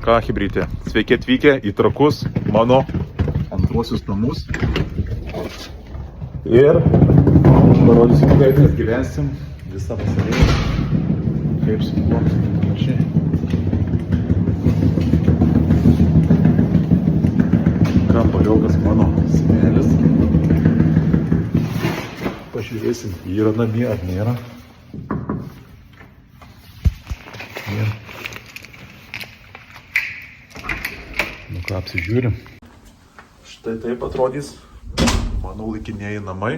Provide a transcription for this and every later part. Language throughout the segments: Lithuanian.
ką, chibrytė, sveiki atvykę į Trakus, mano antruosius namus. Ir parodysiu, kaip mes gyvensim visą vasarį, kaip su kuo panašiai. Kambariokas mano senelis. Pažiūrėsim, yra namie ar nėra. Nu ką, apsižiūrim. Štai taip atrodys mano laikinieji namai.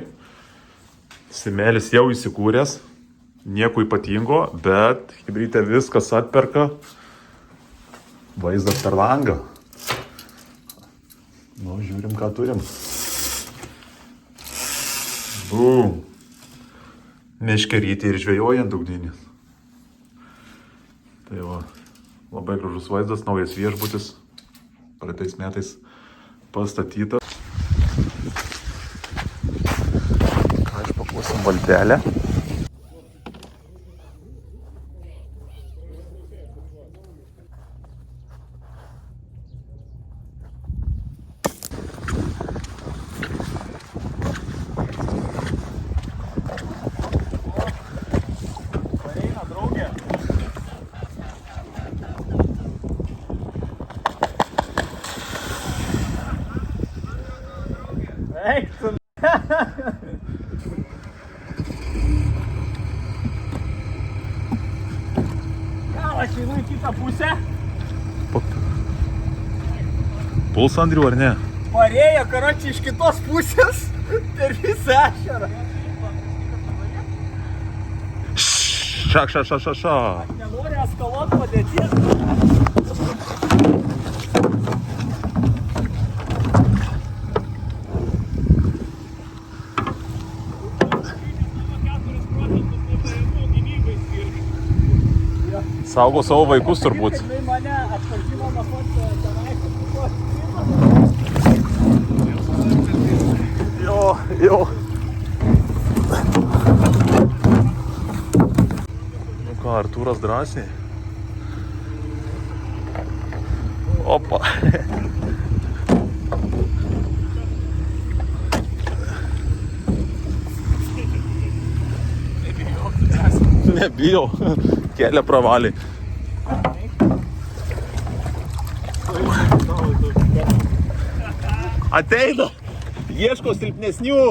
Senelis jau įsikūręs, nieko ypatingo, bet chibrytė viskas atperka. Vaizdas per langą. Nu, žiūrim, ką turim. Bum. Meškerytė ir žvejojant ugdynis. Tai va, labai gražus vaizdas, naujas viešbutis, praeitais metais pastatyta. Ką išpakuosim valtelę. Aš einu į kitą pusę. Puls Andrių ar ne? Parėjo, karočiui, iš kitos pusės per visą ežerą. Šak. Aš nenoriu eskaluot padėties. Saugo savo vaikus turbūt. Mane atpažino nuo pat tenai. Jo. Nu ką, Artūras drąsiai. Opa. Nebijau. Kelią pravalį. Ateina! Ieško silpnesnių!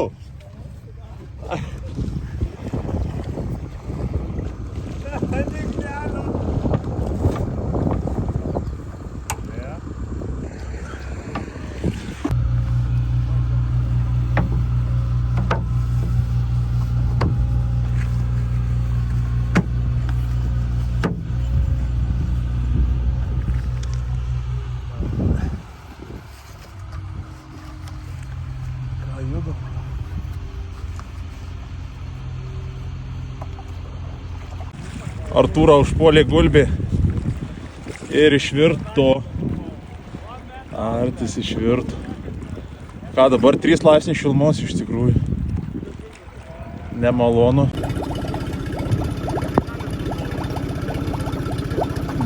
Artūrą užpuolė gulbė ir išvirto. Artis išvirto. Ką dabar 3 laipsniai šilumos iš tikrųjų. Nemalonu.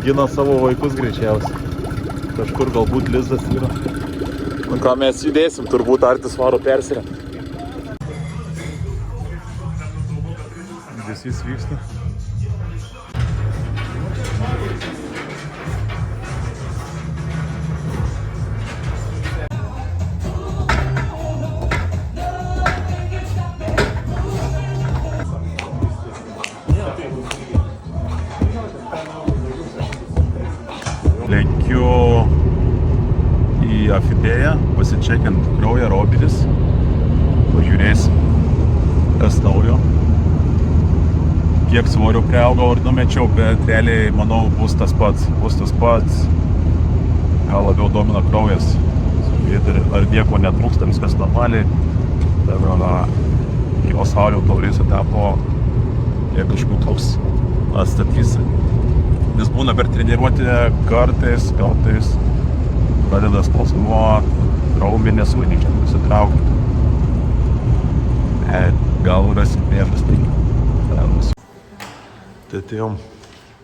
Gina savo vaikus greičiausiai. Kažkur galbūt lizdas yra. Nu ką, mes judėsim, turbūt Artis varo persirent. Judesys vyksta. Lenkiu į Afidėją, pasičekint kraują raumenis. Pažiūrėsim, kas naujo. Kiek svorio priaugau ir numečiau, bet realiai, manau, bus tas pats. Gal labiau domina kraujas. Ar nieko netrūksta, viskas normaliai. Tai jo Saulio taurės etapo jie kažkur toks atstatys. Nes būna per treniruotę kartais pradeda spalsuot, raumenės vadinčiau, pasitraukti. Gal rasim priežastį. Tai atėjom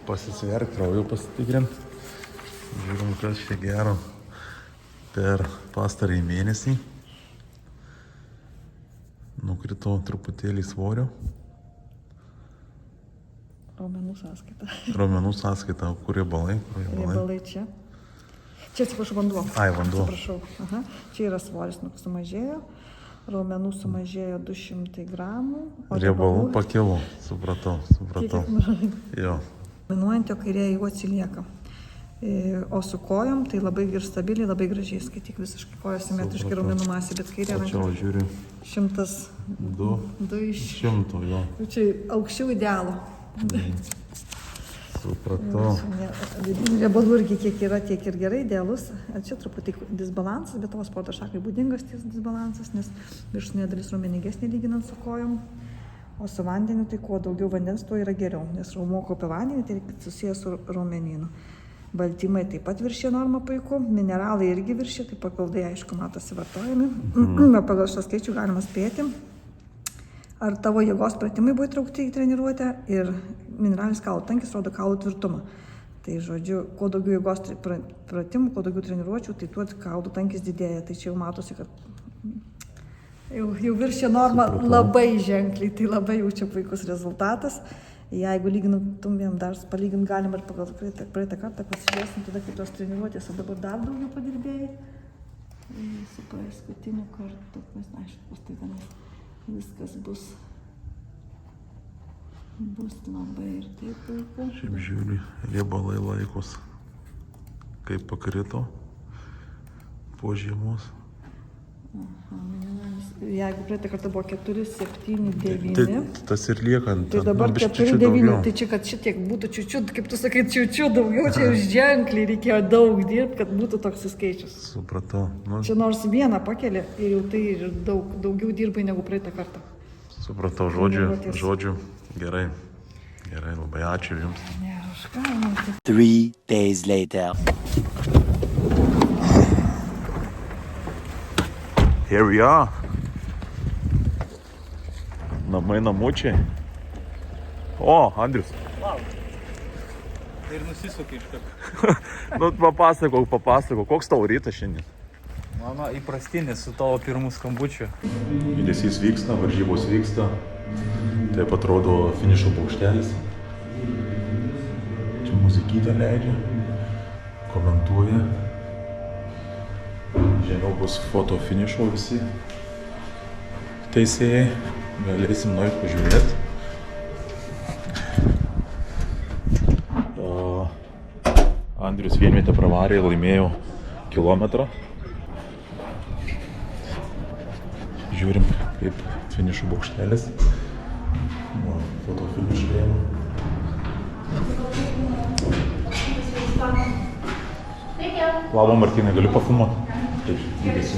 pasisverti, kraujo pasitikrinti. Žiūrim, kas čia gero per pastarąjį mėnesį. Nukrito truputėlį svorio. Raumenų sąskaita. Raumenų sąskaita, kur riebalai? Riebalai čia. Čia atsiprašau vanduo. Ai, vanduo. Atsiprašau. Aha. Čia yra svoris sumažėjo. Raumenų sumažėjo 200 gramų. Riebalų pakilo. Supratau. Jo. Dominuojantio kairėje jau atsilieka. O su kojom tai labai ir stabiliai, labai gražiai skaityk visiškai kojos simetriškai raumenų masė, bet kairė ranka. Čia žiūriu. 102 iš 100, jo. Čia aukščiau idealo. Supratau. Riebalų irgi kiek yra, tiek ir gerai, idealus. Čia truputį disbalansas, bet tavo sporto šakai būdingas ties disbalansas, nes viršutinė dalis raumeningesnė lyginant su kojom. O su vandeniu tai kuo daugiau vandens, tuo yra geriau, nes raumuo kaupia vandenį, tai susijęs su raumenynu. Baltymai taip pat viršė normą puiku, mineralai irgi viršė, tai papildai aišku matosi vartojami. Pagal šitą skaičių galima spėti, ar tavo jėgos pratimai buvo įtraukti į treniruotę ir mineralinis kaulų tankis rodo kaulų tvirtumą. Tai žodžiu, kuo daugiau jėgos pratimų, kuo daugiau treniruočių, tai tuo kaulų tankis didėja. Tai čia jau matosi, kad jau viršė normą labai ženkliai, tai labai jau čia puikus rezultatas. Jeigu lygintumėm dar palygint galim ir pagal praeitą kartą pasižiūrėsim tada, kaip tos treniruotės, o dabar dar daugiau padirbėjai. Su paskutiniu kartu, aišku, pastai tenai viskas bus labai ir taip puiku. Šiaip žiūri, riebalai laikos, kaip pakrito po žiemos. Jeigu praeitą kartą buvo 4, 7, 9. Tai tas ir lieka. Tai dabar 4, 9. Tai čia, kad šitiek būtų čiučiut, kaip tu sakai, čiučiut daugiau, čia jau ženkliai reikėjo daug dirbti, kad būtų toks skaičius. Supratau. Čia nors vieną pakelė ir jau tai ir daugiau dirbai negu praeitą kartą. Supratau, žodžiu. Gerai, labai ačiū Jums. Ne, už ką. 3 days later. Here we are. Namučiai. O, Andrius. Wow. Tai ir nusisukai iš karto. Papasakok, koks tavo rytas šiandien? Mano įprastinis su tavo pirmų skambučiu. Judesys vyksta, varžybos vyksta. Taip atrodo finišo paukštelis. Čia muzikytę leidžia, komentuoja. Žemiau bus foto finišo visi teisėjai. Galėsim nueit pažiūrėti. Andrius vienvietę pravarė, laimėjo kilometrą. Žiūrim, kaip finišo bokštelis. Foto finišą ėmė. Labą, Martynai, galiu pafilmuoti? Taip, judesi.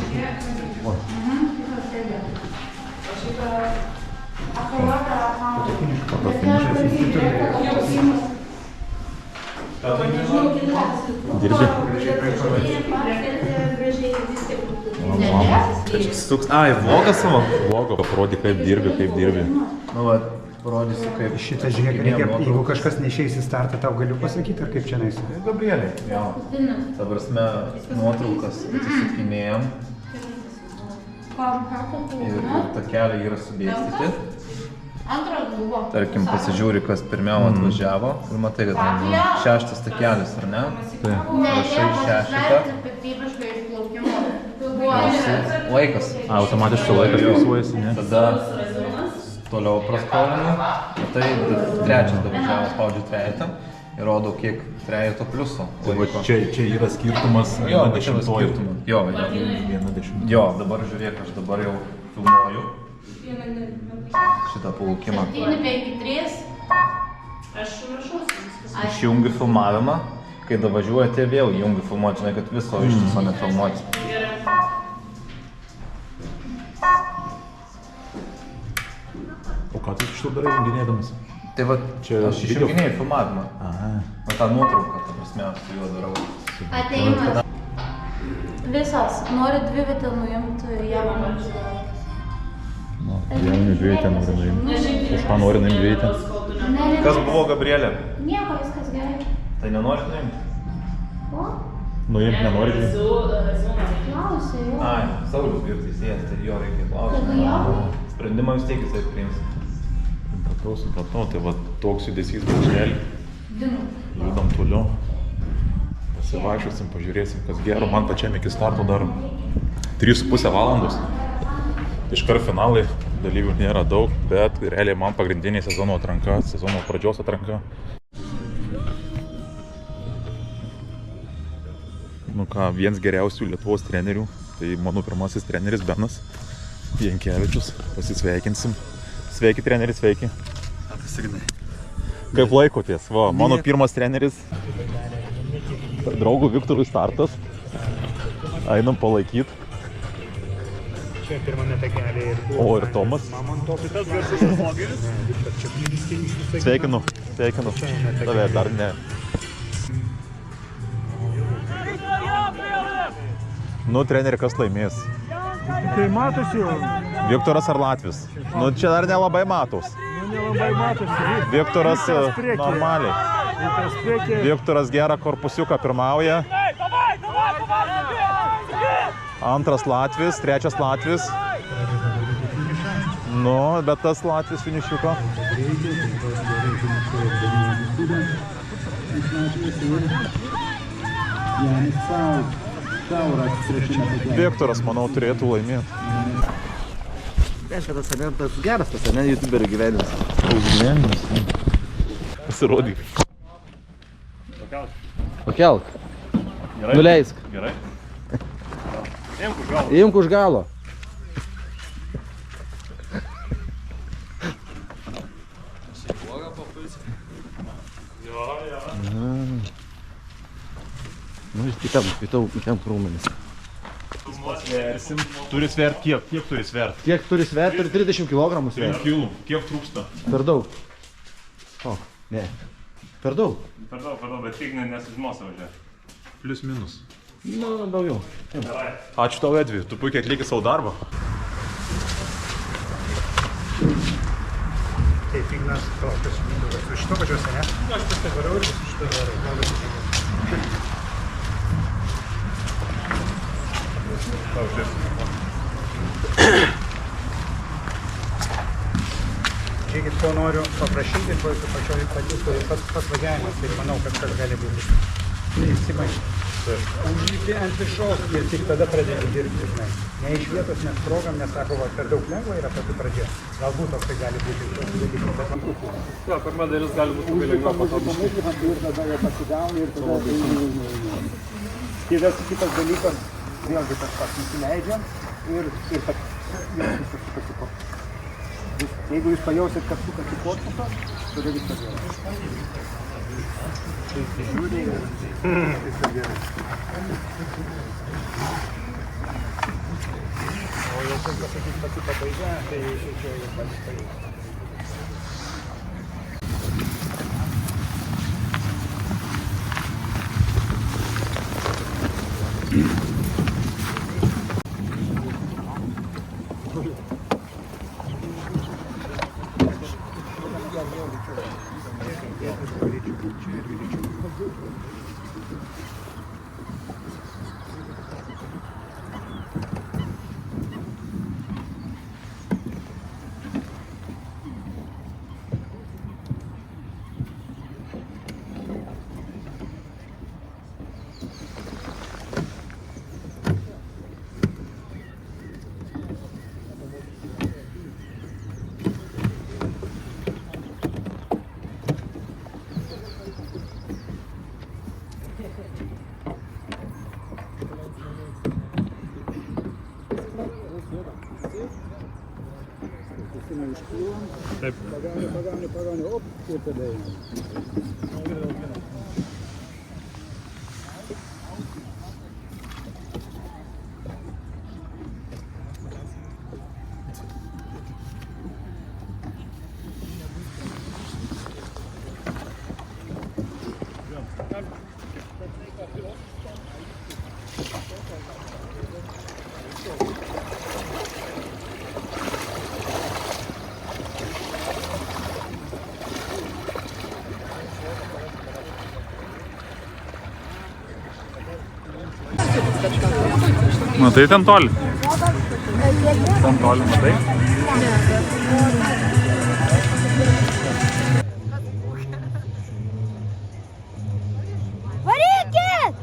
Foto finišas. Dirbi? Ai, vlogą savo? Vlogą, parodyk, kaip dirbi. Nu, va, parodysiu, kaip Šitą žiūrėk, reikia, jeigu kažkas neišeis į startą, tau galiu pasakyti, ar kaip čia nais? Gabrielė. Jo. Ta prasme, nuotraukas atsisukinėjom. Ir takeliai yra sudėstyti. Tarkim, pasižiūri, kas pirmiau atvažiavo. Ir matai, kad ten 6 takelis, ar ne? Rašai 6. Laikas. Automatiškai laikas fiksuojasi, ne? Tada toliau praskolinu. Tai 3 davažiavo, spaudžiu 3 ir rodo, kiek 3 pliuso. Čia yra skirtumas 1/10. Jo, 1/10. jo, dabar žiūrėk, aš dabar jau filmuoju šitą palaukimą. 753. Aš rašau. Išjungiu filmavimą, kai davažiuojate vėl įjungiu filmuoti, žinai, kad viso ištiso nefilmuoti. O ką tu iš to darai junginėdamas? Tai va, Čia aš video? išjunginėjau filmavimą. Aha. Va tą nuotrauką, ta prasme, su juo darau. Ateimas. Visos. Noriu 2 vietą nuimti jaunų. Jaunių dviejų nori nuimti. Kažką nori nuimti dviejų. Kas buvo, Gabrielė? Nieko, viskas gerai. Tai nenori nuimti? Ko? Nuimti nenori. Klausė jo. Ai, Saulius vyr teisėjas, tai jo reikia Tada klausti. jo. Sprendimą vis tiek jisai priims. Supratau, tai va toks judesys bažnelį. Judam toliau. Pasivaikščiosim, pažiūrėsim, kas gero. Man pačiam iki starto dar 3,5 valandos. Iškart finalai, dalyvių nėra daug, bet realiai man pagrindinė sezono atranka, sezono pradžios atranka. Nu ką, vienas geriausių Lietuvos trenerių, tai mano pirmasis treneris Benas Jankevičius. Pasisveikinsim. Sveiki treneri, sveiki. Kaip laikotės? Va, mano pirmas treneris, draugų Viktorui startas. Einam palaikyti. Čia pirmame takelė ir O, ir Tomas. Mamontovitas garsusis vlogeris. Sveikinu, sveikinu. Tave dar ne. Nu, treneri, kas laimės? Tai matosi jau. Viktoras ar Latvis? Nu, čia dar nelabai matos. Nelabai matosi. Viktoras priekį. normaliai. Viktoras priekį. Viktoras gerą korpusiuką pirmauja. Antras Latvis, trečias Latvis. Nu, bet tas Latvis finišiuko. Viktoras, manau, turėtų laimėti. Reiškia, tas geras, tas YouTuberio gyvenimas. Gyvenimas. Pasirodyk. Pakelk. Nuleisk. Gerai. Imk už galo. Nu, kitam krūmenis. Sversim. Turi svert kiek? Kiek turi svert? Kiek turi sverti? Turi 30 kg 3 sverti. kilų. Kiek trūksta? Per daug. O, ne. Per daug. Per daug, bet tik nesužinos važiuoti. Plius minus. Nu, daugiau. Ačiū tau, Edvi. Tu puikiai atlieki savo darbą. Taip, Ignas, tokius minduvas. Su šito pačiuose, ne? Aš tik tai varau ir su šito varau. Žiūrėkit, ko noriu paprašyti, ko jūsų pačioj patiko ir pats važiavimas, tai manau, kad kas gali būti. Neįsimaišyti. Užlipti ant viršaus ir tik tada pradėti dirbti, žinai. Ne iš vietos nesprogam, nesako, va, per daug lengva yra pati pradžia. Galbūt toks tai gali būti. Jo, pirma dalis gali būti labai lengva patobuškai. Ir tada jie pasigauna ir tada kitas dalykas, vėlgi tas pats nusileidžiam ir kad viskas pasiko. Jeigu jūs pajausit, kad sukasi korpusą, tada viskas gerai. Žiūrė ir viskas gerai. O jau kaip pasakyti pati pabaiga, tai čia jau pasipaiga. Pagauni, op, ir tada eina. Matai ten toli? Ten toli, matai? Varykit!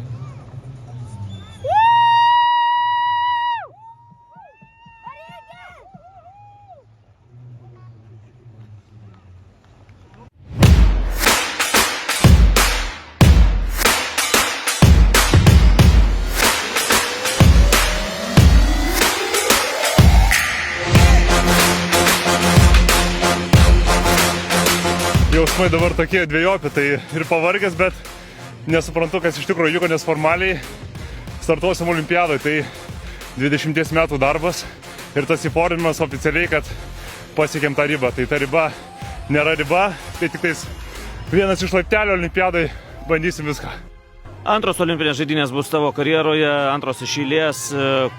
Jausmai dabar tokie dviejopi, tai ir pavargęs, bet nesuprantu, kas iš tikrųjų vyko, nes formaliai startuosim olimpiadoje, tai 20 metų darbas ir tas įforminimas oficialiai, kad pasiekėm tą ribą. Tai ta riba nėra riba, tai tik tais vienas iš laiptelio olimpiadai, bandysim viską. Antros olimpinės žaidynės bus tavo karjeroje, antros iš eilės.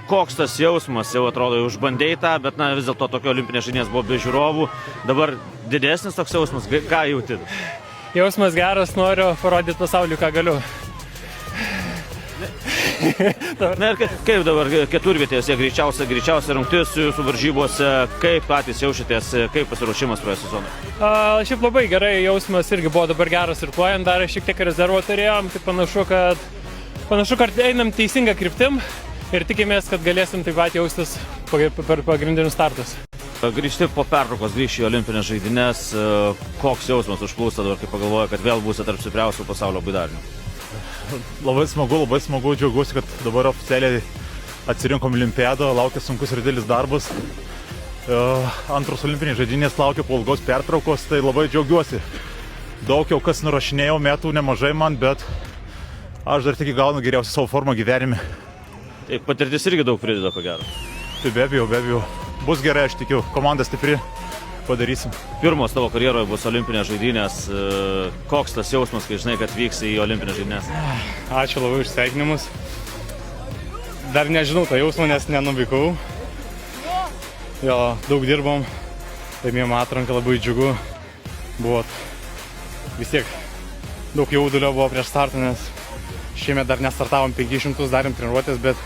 Koks tas jausmas, jau atrodo, jau užbandėjai tą, bet na, vis dėlto tokio olimpinės žaidynės buvo be žiūrovų. Dabar didesnis toks jausmas, ką jauti? Jausmas geras, noriu parodyti pasauliu, ką galiu. Na ir kaip dabar keturvietės, greičiausia rungtis jūsų varžybose, kaip patys jaučiatės, kaip pasiruošimas praėjo sezonui? Šiaip labai gerai, jausmas irgi buvo dabar geras ir tuojant, dar šiek tiek rezervo turėjom, tai panašu, kad einam teisingą kryptim ir tikimės, kad galėsim taip pat jaustis per pagrindinius startus. Grįžti po pertraukos, grįžti į olimpinės žaidynės, koks jausmas užplūsta dabar, kai pagalvoja, kad vėl būsite tarp stipriausių pasaulio baidarinių? Labai smagu, džiaugiuosi, kad dabar oficialiai atsirinkom olimpiadą, laukia sunkus ir didelis darbas. Antros olimpinės žaidynės laukia po ilgos pertraukos, tai labai džiaugiuosi. Daug jau kas nurašinėjau, metų nemažai man, bet aš dar tik įgaunu geriausią savo formą gyvenime. Tai patirtis irgi daug prideda, ko gero. Tai be abejo. Bus gerai, aš tikiu, komanda stipri, padarysim. Pirmos tavo karjeroje bus olimpinės žaidynės. Koks tas jausmas, kai žinai, kad vyks į olimpinės žaidynės? Ačiū labai už sveikinimus. Dar nežinau tą jausmą, nes nenuvykau. Jo, daug dirbom, laimėjom atranką, labai džiugu. Buvo vis tiek daug jaudulio buvo prieš startą, nes šiemet dar nestartavom 500, darėm treniruotės, bet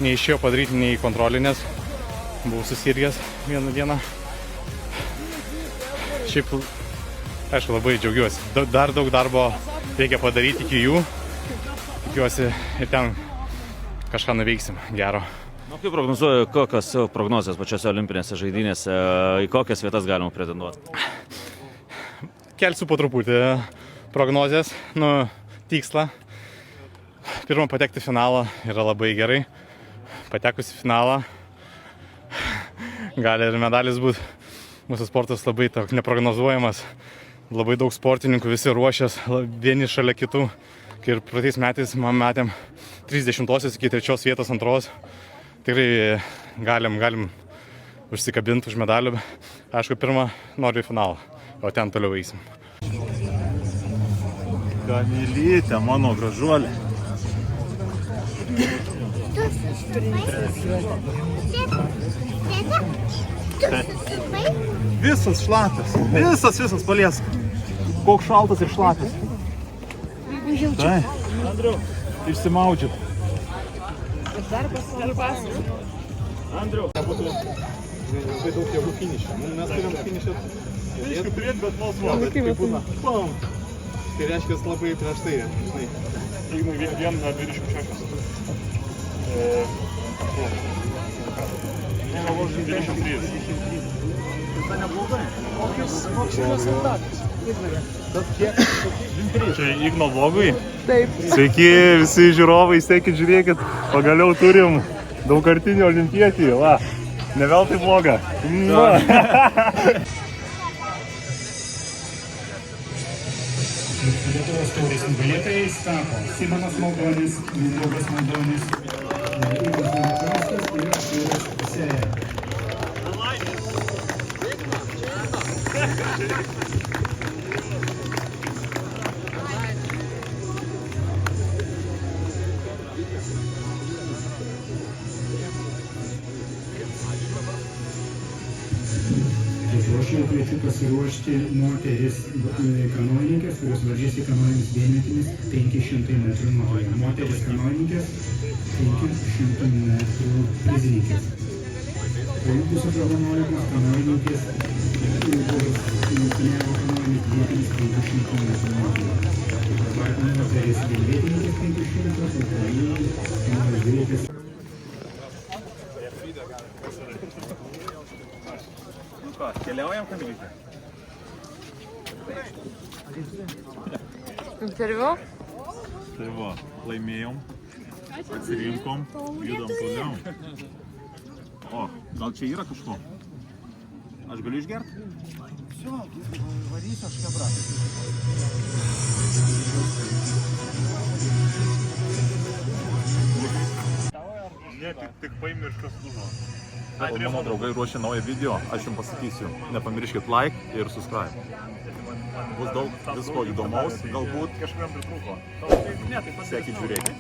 neišėjo padaryti nei kontrolinės. Buvau susirgęs vieną dieną. Šiaip, aišku, labai džiaugiuosi. Dar daug darbo reikia padaryti iki jų. Tikiuosi ir ten kažką nuveiksim gero. Nu, kaip prognozuoju, kokios prognozijos pačiose olimpinėse žaidynėse, į kokias vietas galima pretenduoti? Kelsiu po truputį prognozijas, tikslą. Pirmą patekti į finalą yra labai gerai. Patekus į finalą gali ir medalis būti. Mūsų sportas labai neprognozuojamas. Labai daug sportininkų, visi ruošias, vieni šalia kitų. Ir praeitais metais man metėm 30-osios iki 3 vietos antros. Tikrai galim užsikabinti už medalių. Aišku, pirmą noriu į finalą, o ten toliau eisim. Kamelytė, mano gražuolė. Visas šlapias, visas paliesk. Koks šaltas ir šlapias. Tai, išsimaudžiu. Andriu. Labai daug jėgų finišė. Mes turim finišę. Reiškia turėt, bet malsuoti. Tai būna. Tai reiškia labai prieš tai. Jeigu vien 26. Negalvoju 23. Tai neblogai. Koks rezultatas? Čia Igno vlogui. Taip. Sveiki visi žiūrovai, sekit, žiūrėkit. Pagaliau turim daugkartinį olimpietį. Va, ne veltui vlogą. Lietuvos taurės nugalėtojais tapo Simonas Maldonis, Mindaugas Maldonis, Ignas Maldonis ir Artūras Seja. O aš jau kviečiu pasiruošti moteris kanonininkės, kurios varžėsi kanoninis vienetinis 500 metrų nuotolio. Moteris kanonininkės 500 metrų prizininkės. Po jų bus apdovanojamos kanonininkės, kurios lenktyniavo kanoninis vietinis 500 metrų nuotolio. Dabar moteris vietininkės 500, o po jų kanoninis greitis. Keliaujam kablikę. Interviu? Tai va, laimėjom, atsirinkom, judam toliau. O, gal čia yra kažko? Aš galiu išgerti? Все, varysiu aš kebra. Ne, tik paimi ir kas užuo. Mano draugai ruošia naują video, aš jums pasakysiu, nepamirškit like ir subscribe. Bus daug visko įdomaus, galbūt kažkam pritrūko. Sekit, žiūrėkit.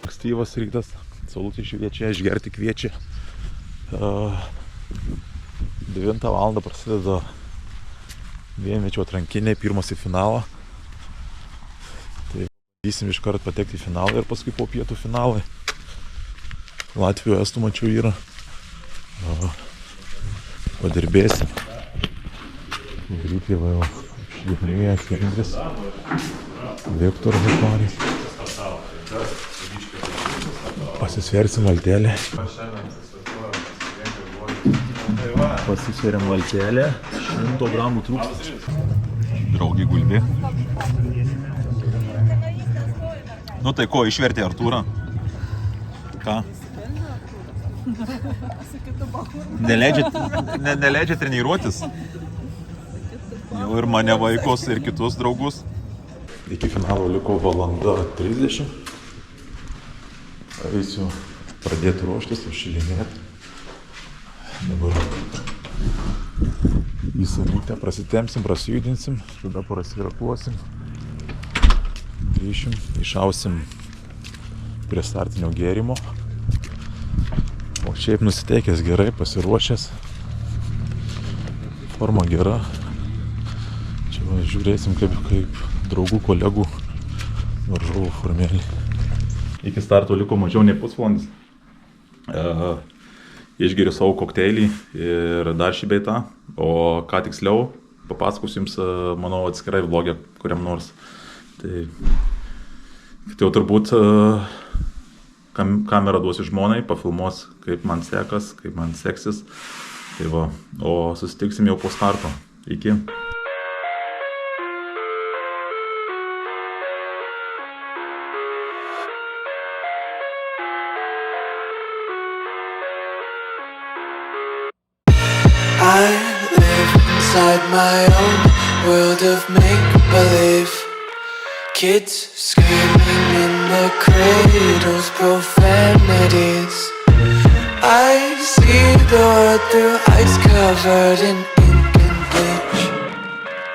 Ankstyvas rytas. Saulutė šviečia, išgerti kviečia. 9 val. Prasideda vienmečių atrankiniai, pirmas į finalą. Tai bandysim iškart patekti į finalą ir paskui po pietų finalai. Latvijų, estų mačiau yra. Padirbėsim. Rytį va jau šliupinėjas Indris. Viktoras Viktoris. Pasisversim valtelę. Pasisveriam valtelę. 100 gramų trūksta. Draugį gulbė. Nu tai ko, išvertė Artūrą? Ką? Neleidžia treniruotis? Jau ir mane vaikos, ir kitus draugus. Iki finalo liko valanda 30. Eisiu pradėti ruoštis, užšilinėti. Dabar į salytę prasitemsim, prasijudinsim, tada prasirakuosim. Grįšim, išausim prie startinio gėrimo. O šiaip nusiteikęs gerai, pasiruošęs. Forma gera. Čia va, žiūrėsim kaip draugų, kolegų varžovų formelį. Iki starto liko mažiau nei pusvalandis. Išgeriu savo kokteilį ir dar šį bei tą. O ką tiksliau, papasakosiu jums, manau, atskirai vlogę kuriam nors. Tai jau turbūt kamerą duosiu žmonai, pafilmuos, kaip man sekas, kaip man seksis. Tai va, o susitiksim jau po starto. Iki. I live inside my own world of make-believe. Kids screaming in the cradles, profanities. I see the world through ice covered in ink and bleach.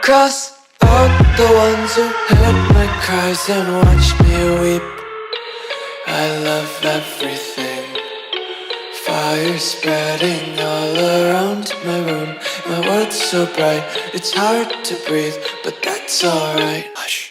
Cross out the ones who heard my cries and watched me weep. I love everything. Fire spreading all around my room. My world's so bright, it's hard to breathe, but that's alright. Hush.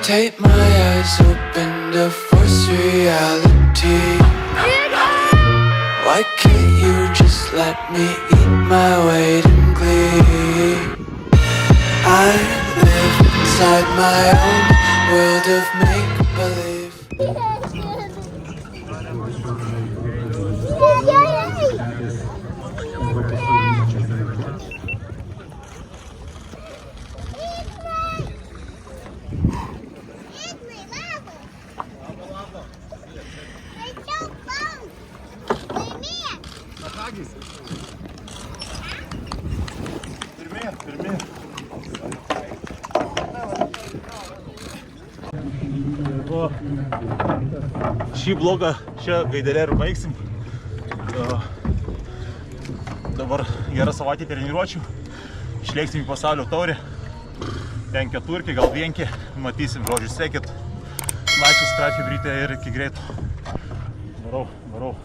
Take my eyes open to force reality. Why can't you just let me eat my weight in glee? I live inside my own world of make-believe. pirmi. Šį blogą šią gaidelę ir baigsim. Dabar gera savaitė treniruočių. Išlėksim į pasaulio taurę. Ten keturkį, gal vienkį. Matysim, žodžiu, sekit. Laikus, kratį, brytę ir iki greito. Varau.